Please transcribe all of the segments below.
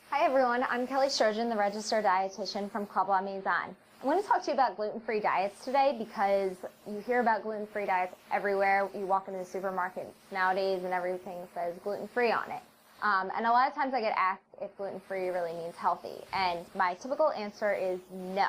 Hi everyone, I'm Kelly Sturgeon, the registered dietitian from Club La Maison. I'm going to talk to you about gluten-free diets today because you hear about gluten-free diets everywhere. You walk into the supermarket nowadays and everything says gluten-free on it. And a lot of times I get asked if gluten-free really means healthy, and my typical answer is no.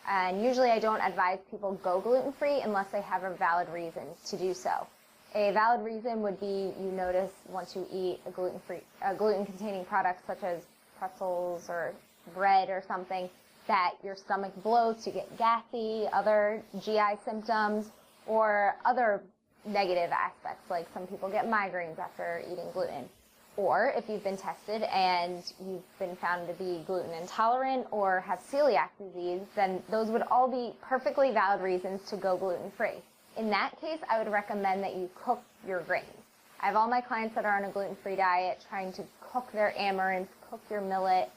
And usually I don't advise people go gluten-free unless they have a valid reason to do so. A valid reason would be you notice once you eat a gluten-containing product such as pretzels or bread or something that your stomach bloats, you get gassy, other GI symptoms, or other negative aspects, like some people get migraines after eating gluten. Or if you've been tested and you've been found to be gluten intolerant or have celiac disease, then those would all be perfectly valid reasons to go gluten-free. In that case, I would recommend that you cook your grains. I have all my clients that are on a gluten-free diet trying to cook their amaranth, cook your millet,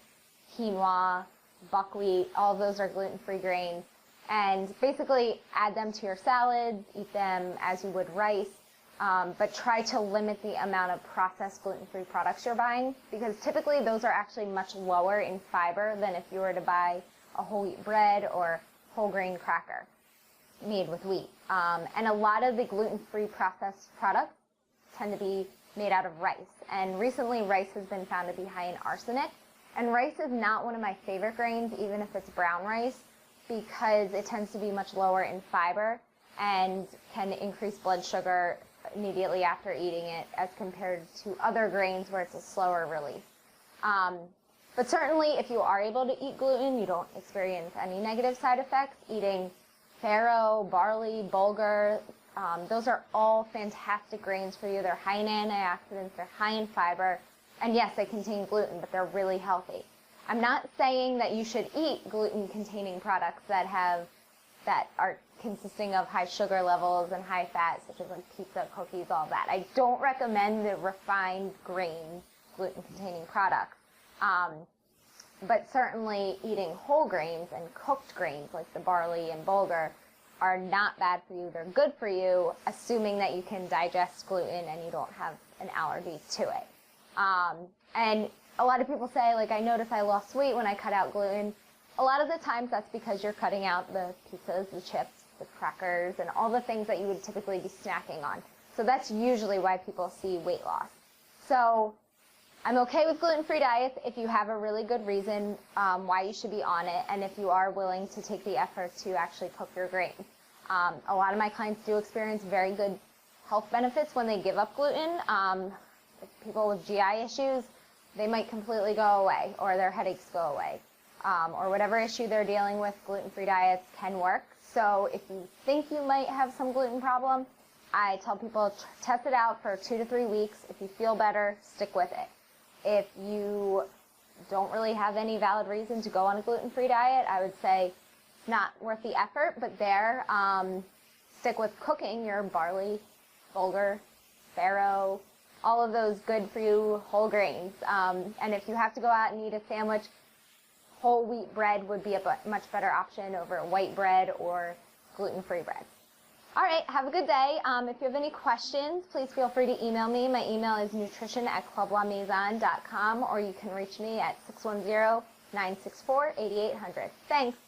quinoa, buckwheat, all of those are gluten-free grains, and basically add them to your salads, eat them as you would rice, but try to limit the amount of processed gluten-free products you're buying, because typically those are actually much lower in fiber than if you were to buy a whole wheat bread or whole grain cracker made with wheat. And a lot of the gluten-free processed products tend to be made out of rice. And recently rice has been found to be high in arsenic. And rice is not one of my favorite grains, even if it's brown rice, because it tends to be much lower in fiber and can increase blood sugar immediately after eating it as compared to other grains where it's a slower release. But certainly if you are able to eat gluten, you don't experience any negative side effects. Eating farro, barley, bulgur, those are all fantastic grains for you. They're high in antioxidants, they're high in fiber, and yes, they contain gluten, but they're really healthy. I'm not saying that you should eat gluten-containing products that are consisting of high sugar levels and high fat, such as like pizza, cookies, all that. I don't recommend the refined grain gluten-containing products. But certainly eating whole grains and cooked grains like the barley and bulgur are not bad for you. They're good for you, assuming that you can digest gluten and you don't have an allergy to it. And a lot of people say, like, I notice I lost weight when I cut out gluten. A lot of the times that's because you're cutting out the pizzas, the chips, the crackers, and all the things that you would typically be snacking on. So that's usually why people see weight loss. So I'm okay with gluten-free diets if you have a really good reason why you should be on it, and if you are willing to take the effort to actually cook your grains. A lot of my clients do experience very good health benefits when they give up gluten. People with GI issues, they might completely go away, or their headaches go away, or whatever issue they're dealing with, gluten-free diets can work. So if you think you might have some gluten problem, I tell people test it out for 2 to 3 weeks. If you feel better, stick with it. If you don't really have any valid reason to go on a gluten-free diet, I would say it's not worth the effort, but stick with cooking your barley, bulgur, farro, all of those good for you whole grains. And if you have to go out and eat a sandwich, whole wheat bread would be a much better option over white bread or gluten-free bread. All right, have a good day. If you have any questions, please feel free to email me. My email is nutrition@clublamaison.com, or you can reach me at 610-964-8800. Thanks.